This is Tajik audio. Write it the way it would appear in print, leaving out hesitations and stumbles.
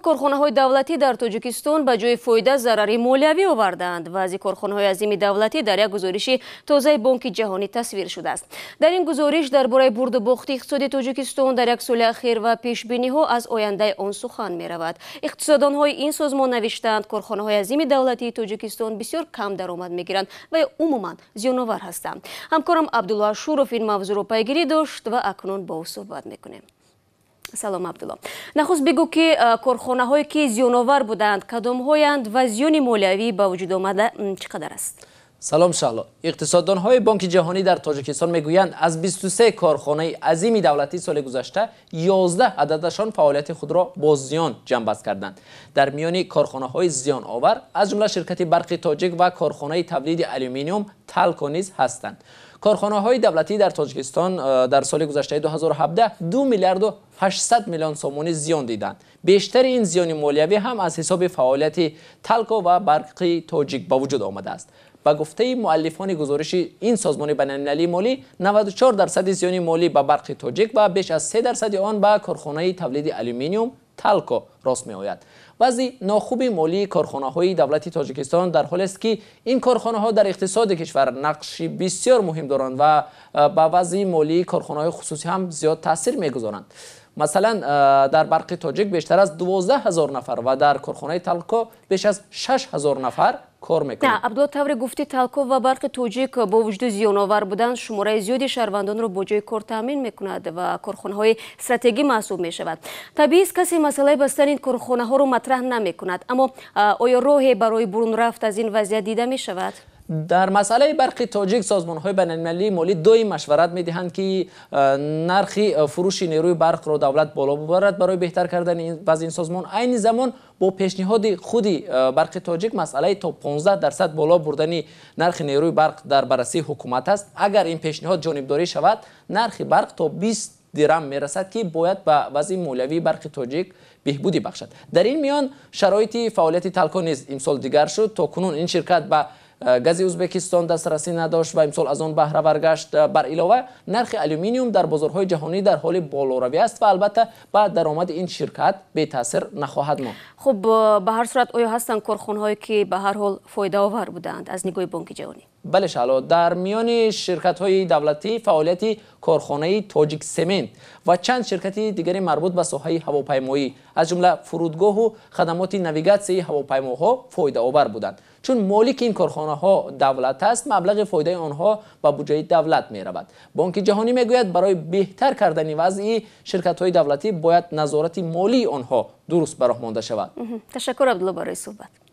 корхонаҳои давлатӣ дар Тоҷикистон ба ҷои фоида зарари молиявӣ оварданд. Вазъи корхонаҳои азими давлатӣ дар як гузориши тозаи Бонки ҷаҳонӣ тасвир шудааст. Дар ин гузориш дар бораи бурду бохти иқтисоди Тоҷикистон дар як соли ахир ва пешбиниҳо аз ояндаи он сухан меравад. иқтисоддонҳои ин созмон навиштанд, корхонаҳои азими давлатии Тоҷикистон бисёр кам даромад мегиранд ва умуман зиёновар ҳастанд. ҳамкорам Абдулло Ашуров ин мавзӯъро пайгирӣ дошт ва акнун бо ӯ суҳбат мекунем. Салом Абдулло. Нахуст бигӯ ки корхонаҳое ки зиёновар буданд кадомҳоянд ва зиёни молиявӣ ба вуҷуд омада чӣ қадар аст? салом Шаҳло. Иқтисоддонҳои Бонки ҷаҳонӣ дар Тоҷикистон мегӯянд аз 23 корхонаи азими давлатӣ соли гузашта 11 ададашон фаъолияти худро бо зиён ҷамъбаст карданд. Дар миёни корхонаҳои зиёновар аз ҷумла ширкати барқи тоҷик ва корхонаи тавлиди алюминиум Талко низ ҳастанд. корхонаҳои давлатӣ дар Тоҷикистон дар соли гузаштаи 2017 2 миллиарду 800 миллион сомонӣ зиён диданд. бештари ин зиёни молиявӣ ҳам аз ҳисоби фаъолияти Талко ва барқи тоҷик ба вуҷуд омадааст. ба гуфтаи муаллифони гузориши ин созмони байналмилалии молӣ 94% зиёни молӣ ба барқи тоҷик ва беш аз 3% он ба корхонаи тавлиди алюминиум Талко рост меояд. вазъи нохуби молии корхонаҳои давлати Тоҷикистон дар ҳоле аст ки ин корхонаҳо дар иқтисоди кишвар нақши бисёр муҳим доранд ва ба вазъи молии корхонаҳои хусусӣ ҳам зиёд таъсир мегузоранд. масалан дар барқи тоҷик бештар аз 12,000 нафар ва дар корхонаи Талко беш аз 6,000 нафар кор мекунанд. Абдулло, тавре гуфти Талко ва барқи тоҷик бо вуҷуди зиёновар будан шумораи зиёди шаҳрвандонро бо ҷои кор таъмин мекунад ва корхонаҳои стратегӣ маҳсуб мешавад. Табиист касе масъалаи бастани ин корхонаҳоро матраҳ намекунад, аммо оё роҳе барои бурун рафт аз ин вазъият дида мешавад? дар масъалаи барқи тоҷик созмонҳои байналмилалии молӣ доим машварат медиҳанд ки нархи фурӯши нерӯи барқро давлат боло бубарад барои беҳтар кардани вазъи ин созмон. айни замон бо пешниҳоди худи барқи тоҷик масъалаи то 15% боло бурдани нархи нерӯи барқ дар баррасии ҳукумат аст. агар ин пешниҳод ҷонибдорӣ шавад, нархи барқ то 20 дирам мерасад ки бояд ба вазъи молиявии барқи тоҷик беҳбудӣ бахшад. дар ин миён шароити фаъолияти Талко низ имсол дигар шуд. то кунун ин ширкат ба гази Ӯзбекистон дастрасӣ надошт ва имсол аз он баҳравар гашт. бар илова нархи алюминиум дар бозорҳои ҷаҳонӣ дар ҳоли болоравӣ аст ва албатта ба даромади ин ширкат бетаъсир нахоҳад монд. хуб, ба ҳар сурат оё ҳастанд корхонаҳое ки ба ҳар ҳол фоидаовар буданд аз нигоҳи Бонки ҷаҳонӣ? бале Шаҳло, дар миёни ширкатҳои давлатӣ фаъолияти корхонаи Тоҷик Семент ва чанд ширкати дигари марбут ба соҳаи ҳавопаймоӣ аз ҷумла фурудгоҳу хадамоти навигатсияи ҳавопаймоҳо фоидаовар буданд. чун молики ин корхонаҳо давлат аст, маблағи фоидаи онҳо ба буҷаи давлат меравад. Бонки ҷаҳонӣ мегӯяд барои беҳтар кардани вазъи ширкатҳои давлатӣ бояд назорати молии онҳо дуруст ба роҳ монда шавад. Ташаккур Абдулло барои суҳбат.